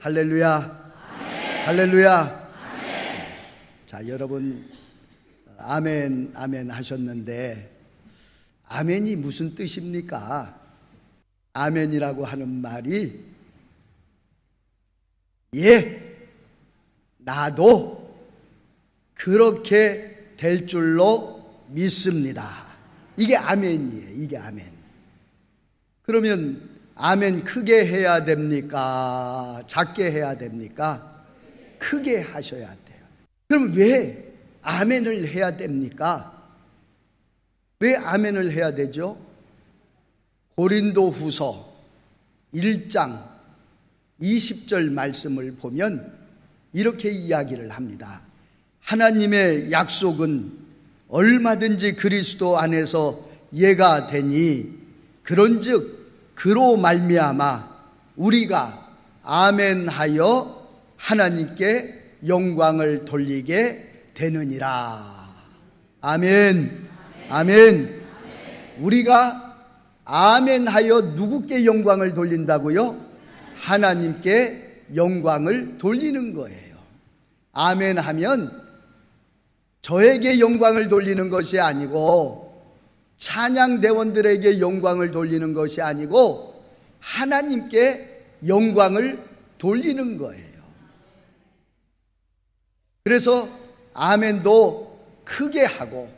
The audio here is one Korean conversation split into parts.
할렐루야. 아멘. 할렐루야. 아멘. 자, 여러분 아멘 아멘 하셨는데 아멘이 무슨 뜻입니까? 아멘이라고 하는 말이 예, 나도 그렇게 될 줄로 믿습니다. 이게 아멘이에요. 이게 아멘. 그러면 아멘 크게 해야 됩니까? 작게 해야 됩니까? 크게 하셔야 돼요. 그럼 왜 아멘을 해야 됩니까? 왜 아멘을 해야 되죠? 고린도후서 1장 20절 말씀을 보면 이렇게 이야기를 합니다. 하나님의 약속은 얼마든지 그리스도 안에서 예가 되니 그런즉 그로 말미암아 우리가 아멘하여 하나님께 영광을 돌리게 되느니라. 아멘. 아멘. 우리가 아멘하여 누구께 영광을 돌린다고요? 하나님께 영광을 돌리는 거예요. 아멘하면 저에게 영광을 돌리는 것이 아니고 찬양대원들에게 영광을 돌리는 것이 아니고 하나님께 영광을 돌리는 거예요. 그래서 아멘도 크게 하고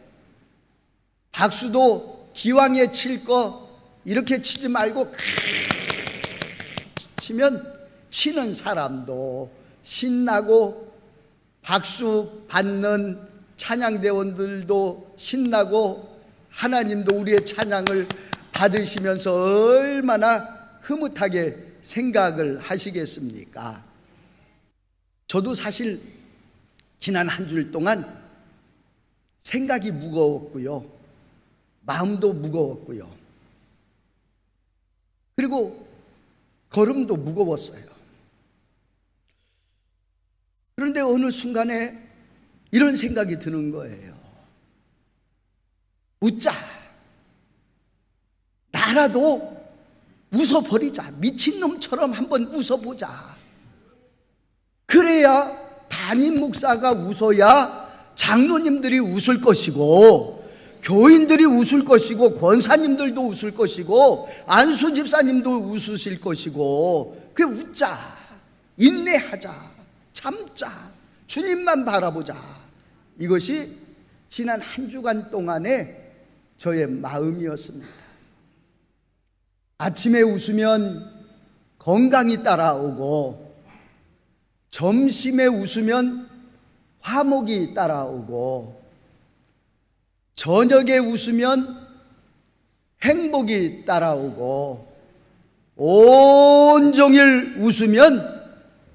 박수도 기왕에 칠 거 이렇게 치지 말고 치면 치는 사람도 신나고 박수 받는 찬양대원들도 신나고 하나님도 우리의 찬양을 받으시면서 얼마나 흐뭇하게 생각을 하시겠습니까? 저도 사실 지난 한 주일 동안 생각이 무거웠고요. 마음도 무거웠고요. 그리고 걸음도 무거웠어요. 그런데 어느 순간에 이런 생각이 드는 거예요. 웃자. 나라도 웃어버리자. 미친놈처럼 한번 웃어보자. 그래야 담임 목사가 웃어야 장로님들이 웃을 것이고 교인들이 웃을 것이고 권사님들도 웃을 것이고 안수 집사님도 웃으실 것이고 그 웃자. 인내하자. 참자. 주님만 바라보자. 이것이 지난 한 주간 동안의 저의 마음이었습니다. 아침에 웃으면 건강이 따라오고 점심에 웃으면 화목이 따라오고 저녁에 웃으면 행복이 따라오고 온종일 웃으면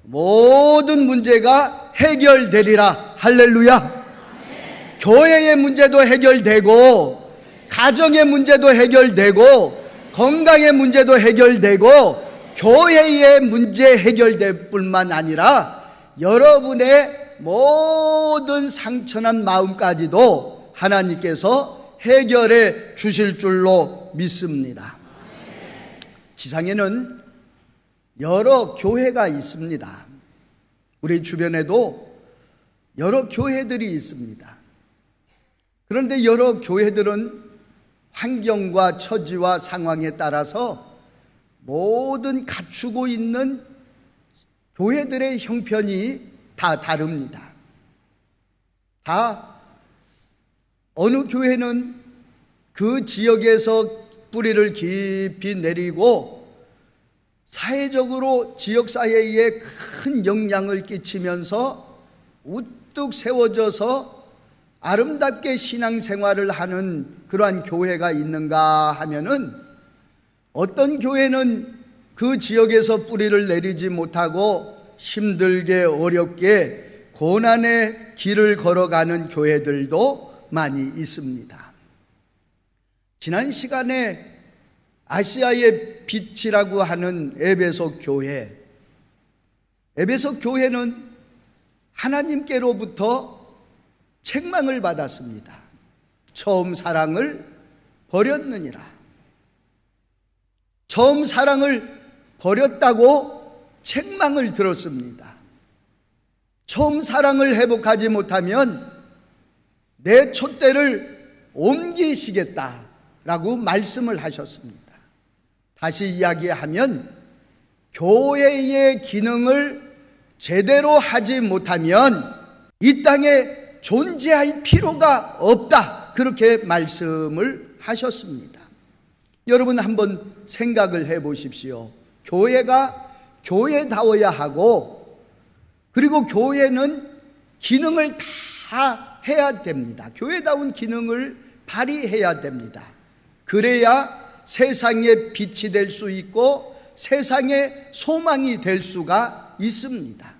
모든 문제가 해결되리라. 할렐루야. 교회의 문제도 해결되고 가정의 문제도 해결되고 건강의 문제도 해결되고 교회의 문제 해결될 뿐만 아니라 여러분의 모든 상처난 마음까지도 하나님께서 해결해 주실 줄로 믿습니다. 지상에는 여러 교회가 있습니다. 우리 주변에도 여러 교회들이 있습니다. 그런데 여러 교회들은 환경과 처지와 상황에 따라서 모든 갖추고 있는 교회들의 형편이 다 다릅니다. 다 어느 교회는 그 지역에서 뿌리를 깊이 내리고 사회적으로 지역사회에 큰 영향을 끼치면서 우뚝 세워져서 아름답게 신앙생활을 하는 그러한 교회가 있는가 하면은 어떤 교회는 그 지역에서 뿌리를 내리지 못하고 힘들게 어렵게 고난의 길을 걸어가는 교회들도 많이 있습니다. 지난 시간에 아시아의 빛이라고 하는 에베소 교회, 에베소 교회는 하나님께로부터 책망을 받았습니다. 처음 사랑을 버렸느니라. 처음 사랑을 버렸다고 책망을 들었습니다. 처음 사랑을 회복하지 못하면 내 촛대를 옮기시겠다라고 말씀을 하셨습니다. 다시 이야기하면 교회의 기능을 제대로 하지 못하면 이 땅에 존재할 필요가 없다, 그렇게 말씀을 하셨습니다. 여러분 한번 생각을 해 보십시오. 교회가 교회다워야 하고, 그리고 교회는 기능을 다 해야 됩니다. 교회다운 기능을 발휘해야 됩니다. 그래야 세상에 빛이 될 수 있고 세상에 소망이 될 수가 있습니다.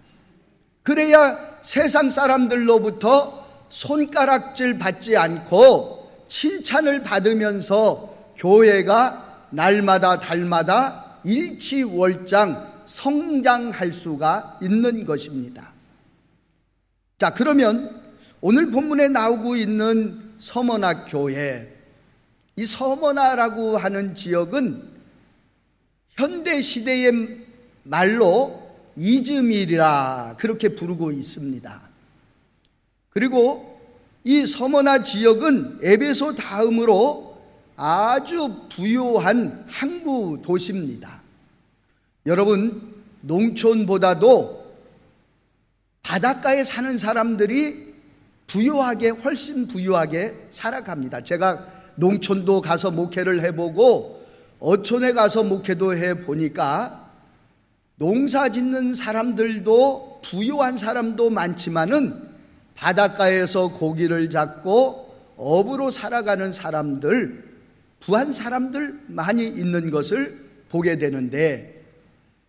그래야 세상 사람들로부터 손가락질 받지 않고 칭찬을 받으면서 교회가 날마다 달마다 일치월장 성장할 수가 있는 것입니다. 자, 그러면 오늘 본문에 나오고 있는 서머나 교회, 이 서머나라고 하는 지역은 현대시대의 말로 이즈밀이라 그렇게 부르고 있습니다. 그리고 이 서머나 지역은 에베소 다음으로 아주 부유한 항구 도시입니다. 여러분, 농촌보다도 바닷가에 사는 사람들이 훨씬 부유하게 살아갑니다. 제가 농촌도 가서 목회를 해보고 어촌에 가서 목회도 해보니까 농사 짓는 사람들도 부유한 사람도 많지만은 바닷가에서 고기를 잡고 업으로 살아가는 사람들, 부한 사람들 많이 있는 것을 보게 되는데,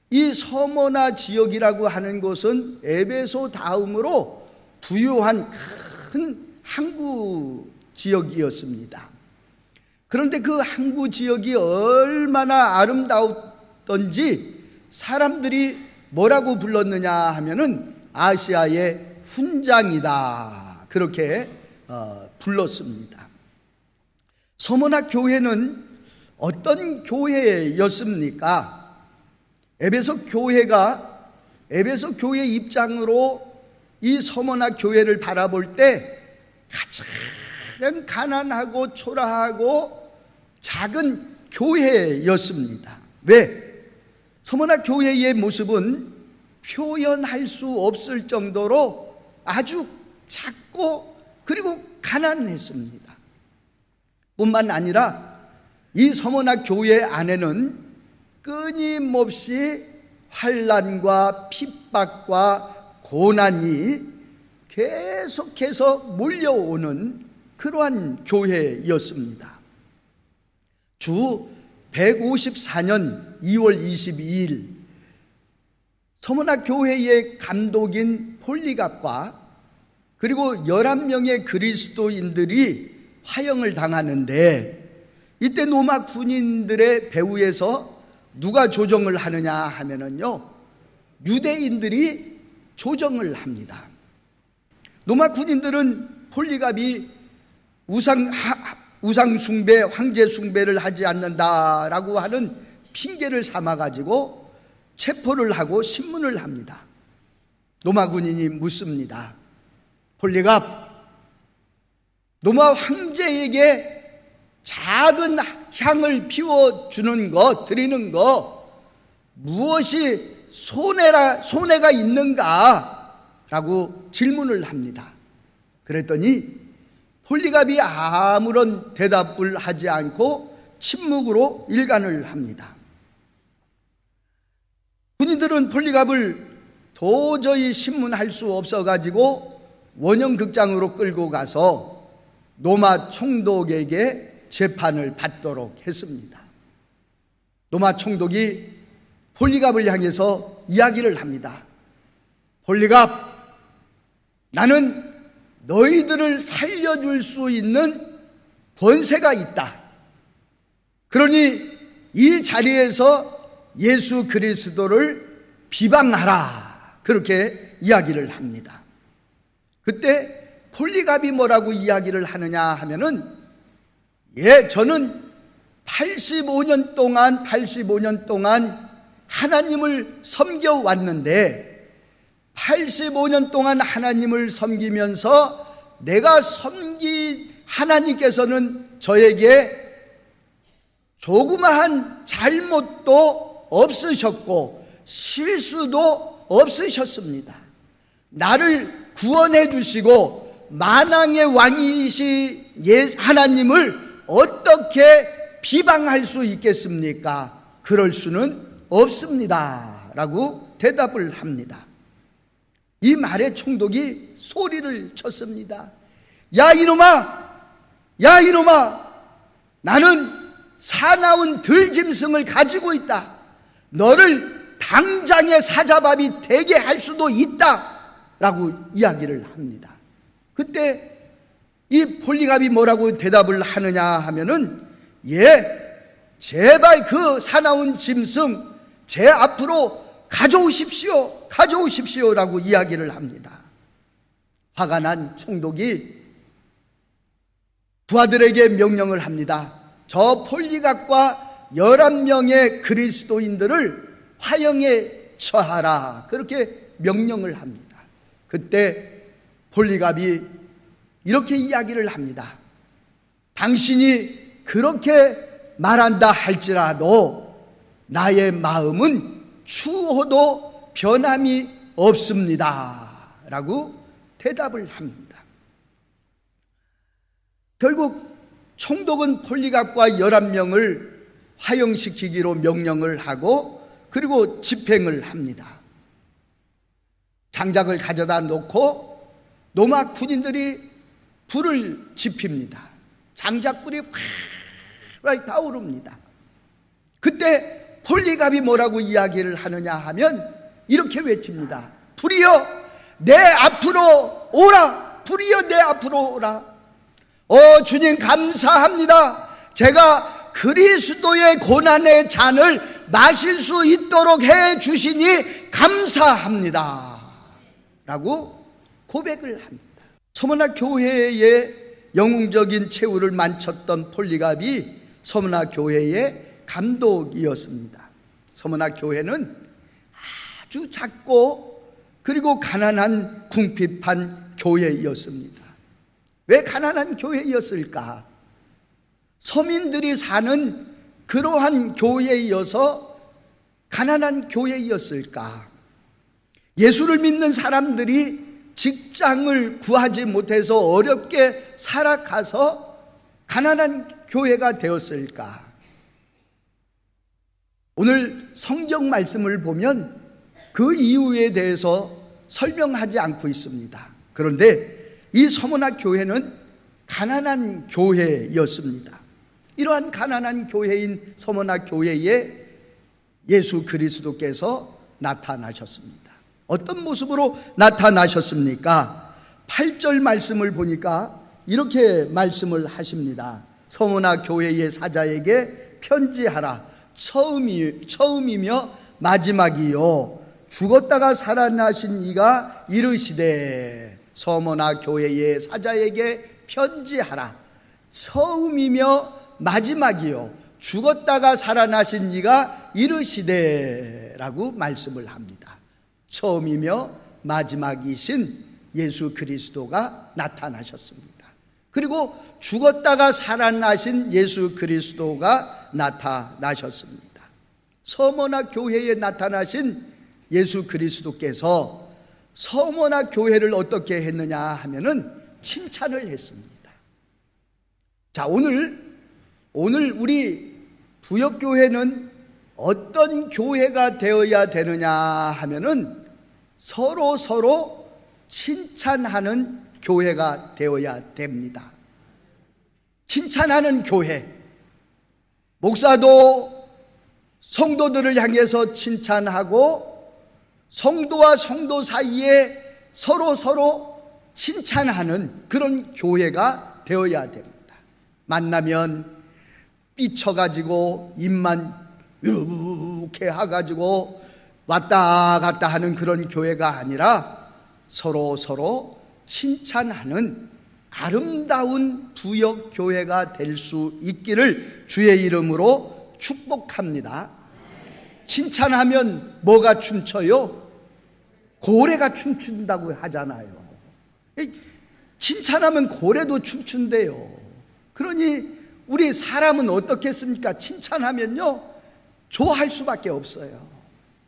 이 서머나 지역이라고 하는 곳은 에베소 다음으로 부유한 큰 항구 지역이었습니다. 그런데 그 항구 지역이 얼마나 아름다웠던지 사람들이 뭐라고 불렀느냐 하면은 아시아의 훈장이다, 그렇게 불렀습니다. 서머나 교회는 어떤 교회였습니까? 에베소 교회 입장으로 이 서머나 교회를 바라볼 때 가장 가난하고 초라하고 작은 교회였습니다. 왜? 서머나 교회의 모습은 표현할 수 없을 정도로 아주 작고 그리고 가난했습니다. 뿐만 아니라 이 서머나 교회 안에는 끊임없이 환난과 핍박과 고난이 계속해서 몰려오는 그러한 교회였습니다. 주 154년 2월 22일 서머나 교회의 감독인 폴리갑과 그리고 11명의 그리스도인들이 화형을 당하는데, 이때 로마 군인들의 배후에서 누가 조정을 하느냐 하면은요, 유대인들이 조정을 합니다. 로마 군인들은 폴리갑이 우상 숭배, 황제 숭배를 하지 않는다라고 하는 핑계를 삼아가지고 체포를 하고 신문을 합니다. 로마 군인이 묻습니다. 폴리갑, 로마 황제에게 작은 향을 피워주는 것, 드리는 것, 무엇이 손해가 있는가? 라고 질문을 합니다. 그랬더니 폴리갑이 아무런 대답을 하지 않고 침묵으로 일관을 합니다. 군인들은 폴리갑을 도저히 신문할 수 없어가지고 원형극장으로 끌고 가서 로마 총독에게 재판을 받도록 했습니다. 로마 총독이 폴리갑을 향해서 이야기를 합니다. 폴리갑, 나는 너희들을 살려줄 수 있는 권세가 있다. 그러니 이 자리에서 예수 그리스도를 비방하라, 그렇게 이야기를 합니다. 그때 폴리갑이 뭐라고 이야기를 하느냐 하면은, 저는 85년 동안 하나님을 섬겨왔는데 85년 동안 하나님을 섬기면서 내가 섬긴 하나님께서는 저에게 조그마한 잘못도 없으셨고 실수도 없으셨습니다. 나를 구원해 주시고 만왕의 왕이신 하나님을 어떻게 비방할 수 있겠습니까? 그럴 수는 없습니다 라고 대답을 합니다. 이 말에 총독이 소리를 쳤습니다. 야 이놈아, 야 이놈아, 나는 사나운 들짐승을 가지고 있다. 너를 당장의 사자밥이 되게 할 수도 있다 라고 이야기를 합니다. 그때 이 폴리갑이 뭐라고 대답을 하느냐 하면은, 예, 제발 그 사나운 짐승 제 앞으로 가져오십시오, 가져오십시오 라고 이야기를 합니다. 화가 난 총독이 부하들에게 명령을 합니다. 저 폴리갑과 11명의 그리스도인들을 화형에 처하라, 그렇게 명령을 합니다. 그때 폴리갑이 이렇게 이야기를 합니다. 당신이 그렇게 말한다 할지라도 나의 마음은 추호도 변함이 없습니다 라고 대답을 합니다. 결국 총독은 폴리갑과 11명을 화형시키기로 명령을 하고 그리고 집행을 합니다. 장작을 가져다 놓고 로마 군인들이 불을 지핍니다. 장작불이 활활 타오릅니다. 그때 폴리갑이 뭐라고 이야기를 하느냐 하면 이렇게 외칩니다. 불이여 내 앞으로 오라, 불이여 내 앞으로 오라. 주님 감사합니다. 제가 그리스도의 고난의 잔을 마실 수 있도록 해 주시니 감사합니다 라고 고백을 합니다. 서머나 교회의 영웅적인 최후를 만쳤던 폴리갑이 서머나 교회의 감독이었습니다. 서머나 교회는 아주 작고 그리고 가난한 궁핍한 교회였습니다. 왜 가난한 교회였을까? 서민들이 사는 그러한 교회이어서 가난한 교회였을까? 예수를 믿는 사람들이 직장을 구하지 못해서 어렵게 살아가서 가난한 교회가 되었을까? 오늘 성경 말씀을 보면 그 이유에 대해서 설명하지 않고 있습니다. 그런데 이 서머나 교회는 가난한 교회였습니다. 이러한 가난한 교회인 서머나 교회에 예수 그리스도께서 나타나셨습니다. 어떤 모습으로 나타나셨습니까? 8절 말씀을 보니까 이렇게 말씀을 하십니다. 서머나 교회의 사자에게 편지하라. 처음이며 마지막이요 죽었다가 살아나신 이가 이르시되, 서머나 교회의 사자에게 편지하라. 처음이며 마지막이요 죽었다가 살아나신 이가 이르시되 라고 말씀을 합니다. 처음이며 마지막이신 예수 그리스도가 나타나셨습니다. 그리고 죽었다가 살아나신 예수 그리스도가 나타나셨습니다. 서머나 교회에 나타나신 예수 그리스도께서 서머나 교회를 어떻게 했느냐 하면은 칭찬을 했습니다. 자, 오늘 우리 부역교회는 어떤 교회가 되어야 되느냐 하면은 서로 칭찬하는 교회가 되어야 됩니다. 칭찬하는 교회. 목사도 성도들을 향해서 칭찬하고 성도와 성도 사이에 서로 칭찬하는 그런 교회가 되어야 됩니다. 만나면 삐쳐가지고 입만 이렇게 해가지고 왔다 갔다 하는 그런 교회가 아니라 서로 칭찬하는 아름다운 부역교회가 될 수 있기를 주의 이름으로 축복합니다. 칭찬하면 뭐가 춤춰요? 고래가 춤춘다고 하잖아요. 칭찬하면 고래도 춤춘대요. 그러니 우리 사람은 어떻겠습니까? 칭찬하면요, 좋아할 수밖에 없어요.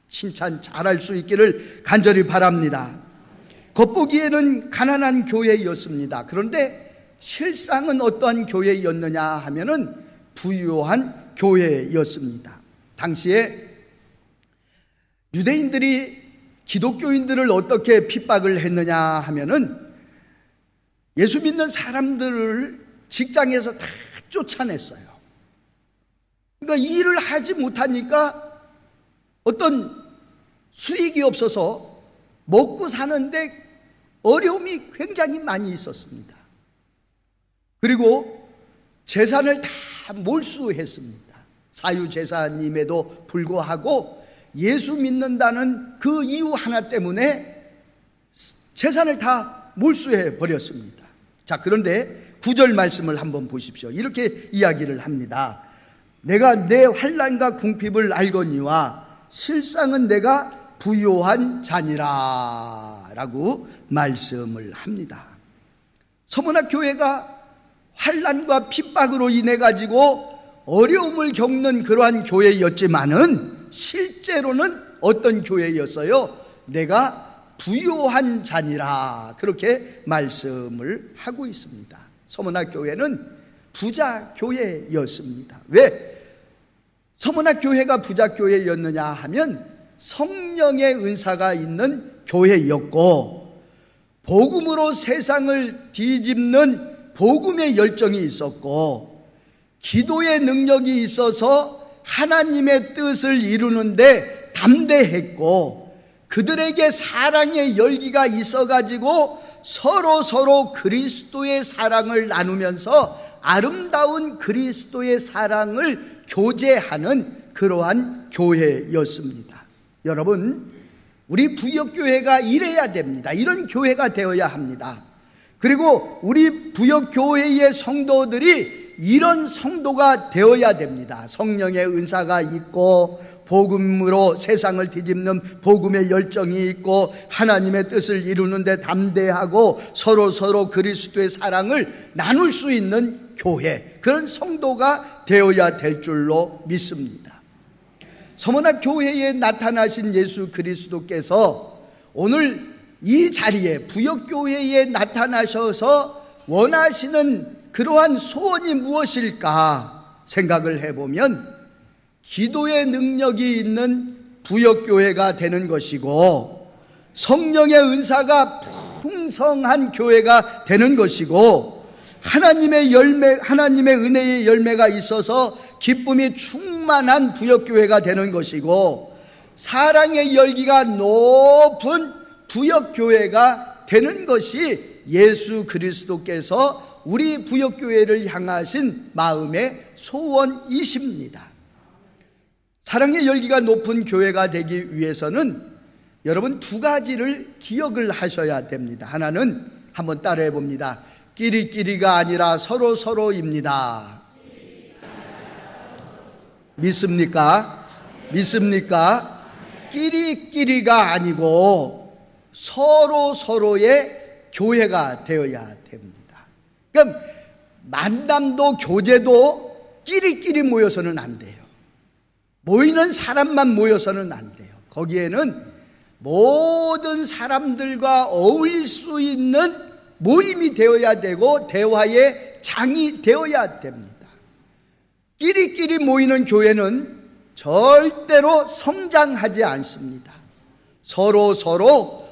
칭찬 잘할 수 있기를 간절히 바랍니다. 겉보기에는 가난한 교회였습니다. 그런데 실상은 어떠한 교회였느냐 하면은 부유한 교회였습니다. 당시에 유대인들이 기독교인들을 어떻게 핍박을 했느냐 하면은 예수 믿는 사람들을 직장에서 다 쫓아냈어요. 그러니까 일을 하지 못하니까 어떤 수익이 없어서 먹고 사는데 어려움이 굉장히 많이 있었습니다. 그리고 재산을 다 몰수했습니다. 사유재산임에도 불구하고 예수 믿는다는 그 이유 하나 때문에 재산을 다 몰수해 버렸습니다. 자, 그런데 9절 말씀을 한번 보십시오. 이렇게 이야기를 합니다. 내가 내 환난과 궁핍을 알거니와 실상은 내가 부요한 자니라 라고 말씀을 합니다. 서문학 교회가 환난과 핍박으로 인해 가지고 어려움을 겪는 그러한 교회였지만은 실제로는 어떤 교회였어요? 내가 부요한 자니라, 그렇게 말씀을 하고 있습니다. 서문학 교회는 부자 교회였습니다. 왜 서문학 교회가 부자 교회였느냐 하면 성령의 은사가 있는 교회였고, 복음으로 세상을 뒤집는 복음의 열정이 있었고, 기도의 능력이 있어서 하나님의 뜻을 이루는데 담대했고, 그들에게 사랑의 열기가 있어가지고 서로 그리스도의 사랑을 나누면서 아름다운 그리스도의 사랑을 교제하는 그러한 교회였습니다. 여러분, 우리 부역교회가 이래야 됩니다. 이런 교회가 되어야 합니다. 그리고 우리 부역교회의 성도들이 이런 성도가 되어야 됩니다. 성령의 은사가 있고 복음으로 세상을 뒤집는 복음의 열정이 있고 하나님의 뜻을 이루는 데 담대하고 서로 그리스도의 사랑을 나눌 수 있는 교회, 그런 성도가 되어야 될 줄로 믿습니다. 서문학 교회에 나타나신 예수 그리스도께서 오늘 이 자리에 부역교회에 나타나셔서 원하시는 그러한 소원이 무엇일까 생각을 해보면 기도의 능력이 있는 부역교회가 되는 것이고, 성령의 은사가 풍성한 교회가 되는 것이고, 하나님의 은혜의 열매가 있어서 기쁨이 충만한 부역교회가 되는 것이고, 사랑의 열기가 높은 부역교회가 되는 것이 예수 그리스도께서 우리 부역교회를 향하신 마음의 소원이십니다. 사랑의 열기가 높은 교회가 되기 위해서는 여러분 두 가지를 기억을 하셔야 됩니다. 하나는 한번 따라해 봅니다. 끼리끼리가 아니라 서로입니다. 믿습니까? 믿습니까? 끼리끼리가 아니고 서로의 교회가 되어야 됩니다. 그럼 만남도 교제도 끼리끼리 모여서는 안 돼요. 모이는 사람만 모여서는 안 돼요. 거기에는 모든 사람들과 어울릴 수 있는 모임이 되어야 되고 대화의 장이 되어야 됩니다. 끼리끼리 모이는 교회는 절대로 성장하지 않습니다. 서로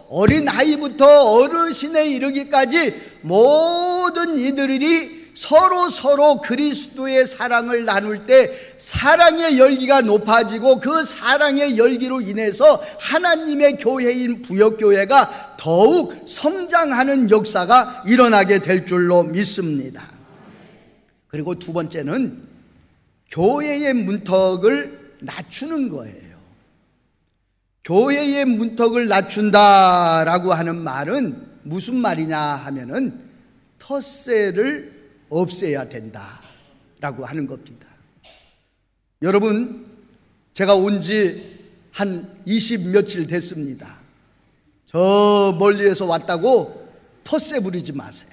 어린 아이부터 어르신에 이르기까지 모든 이들이 서로 그리스도의 사랑을 나눌 때 사랑의 열기가 높아지고 그 사랑의 열기로 인해서 하나님의 교회인 부역교회가 더욱 성장하는 역사가 일어나게 될 줄로 믿습니다. 그리고 두 번째는 교회의 문턱을 낮추는 거예요. 교회의 문턱을 낮춘다라고 하는 말은 무슨 말이냐 하면은 텃세를 없애야 된다라고 하는 겁니다. 여러분, 제가 온 지 한 20 며칠 됐습니다. 저 멀리에서 왔다고 텃세 부리지 마세요.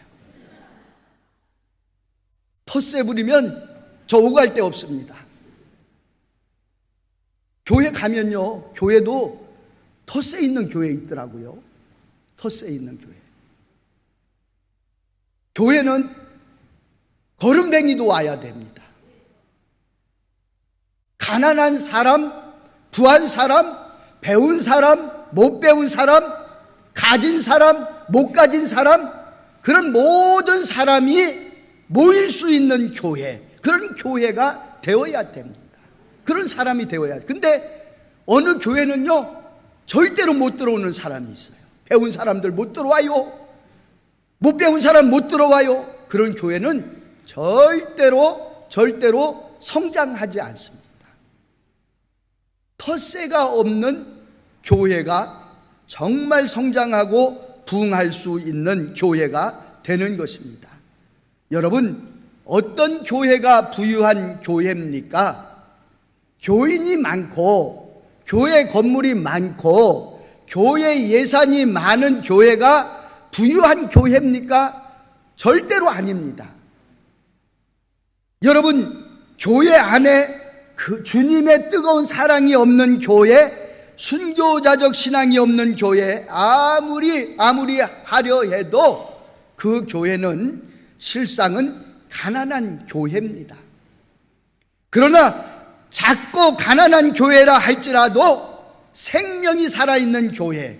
텃세 부리면 저 오갈 데 없습니다. 교회 가면요, 교회도 텃세 있는 교회 있더라고요. 텃세 있는 교회. 교회는 거름뱅이도 와야 됩니다. 가난한 사람, 부한 사람, 배운 사람, 못 배운 사람, 가진 사람, 못 가진 사람, 그런 모든 사람이 모일 수 있는 교회, 그런 교회가 되어야 됩니다. 그런 사람이 되어야 돼요. 근데 어느 교회는요, 절대로 못 들어오는 사람이 있어요. 배운 사람들 못 들어와요. 못 배운 사람 못 들어와요. 그런 교회는 절대로 성장하지 않습니다. 텃세가 없는 교회가 정말 성장하고 부흥할 수 있는 교회가 되는 것입니다. 여러분, 어떤 교회가 부유한 교회입니까? 교인이 많고 교회 건물이 많고 교회 예산이 많은 교회가 부유한 교회입니까? 절대로 아닙니다. 여러분, 교회 안에 그 주님의 뜨거운 사랑이 없는 교회, 순교자적 신앙이 없는 교회, 아무리 하려 해도 그 교회는 실상은 가난한 교회입니다. 그러나 작고 가난한 교회라 할지라도 생명이 살아있는 교회,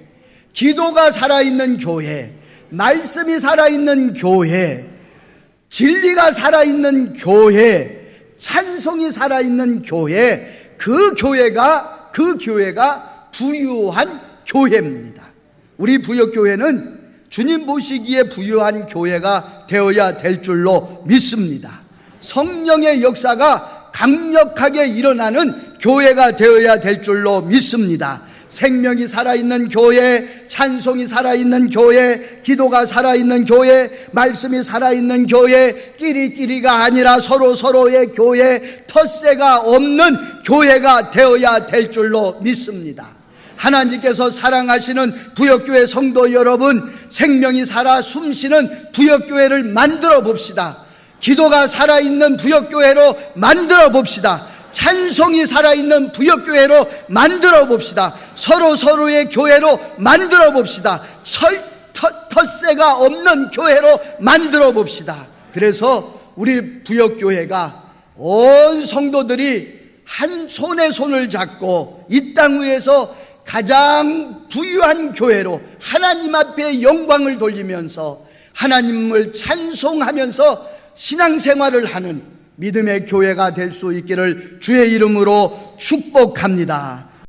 기도가 살아있는 교회, 말씀이 살아있는 교회, 진리가 살아있는 교회, 찬송이 살아있는 교회, 그 교회가 부유한 교회입니다. 우리 부역교회는 주님 보시기에 부유한 교회가 되어야 될 줄로 믿습니다. 성령의 역사가 강력하게 일어나는 교회가 되어야 될 줄로 믿습니다. 생명이 살아있는 교회, 찬송이 살아있는 교회, 기도가 살아있는 교회, 말씀이 살아있는 교회, 끼리끼리가 아니라 서로의 교회, 텃세가 없는 교회가 되어야 될 줄로 믿습니다. 하나님께서 사랑하시는 부역교회 성도 여러분, 생명이 살아 숨쉬는 부역교회를 만들어 봅시다. 기도가 살아있는 부역교회로 만들어 봅시다. 찬송이 살아있는 부역교회로 만들어 봅시다. 서로의 교회로 만들어 봅시다. 텃세가 없는 교회로 만들어 봅시다. 그래서 우리 부역교회가 온 성도들이 한 손에 손을 잡고 이 땅 위에서 가장 부유한 교회로 하나님 앞에 영광을 돌리면서 하나님을 찬송하면서 신앙생활을 하는 믿음의 교회가 될 수 있기를 주의 이름으로 축복합니다.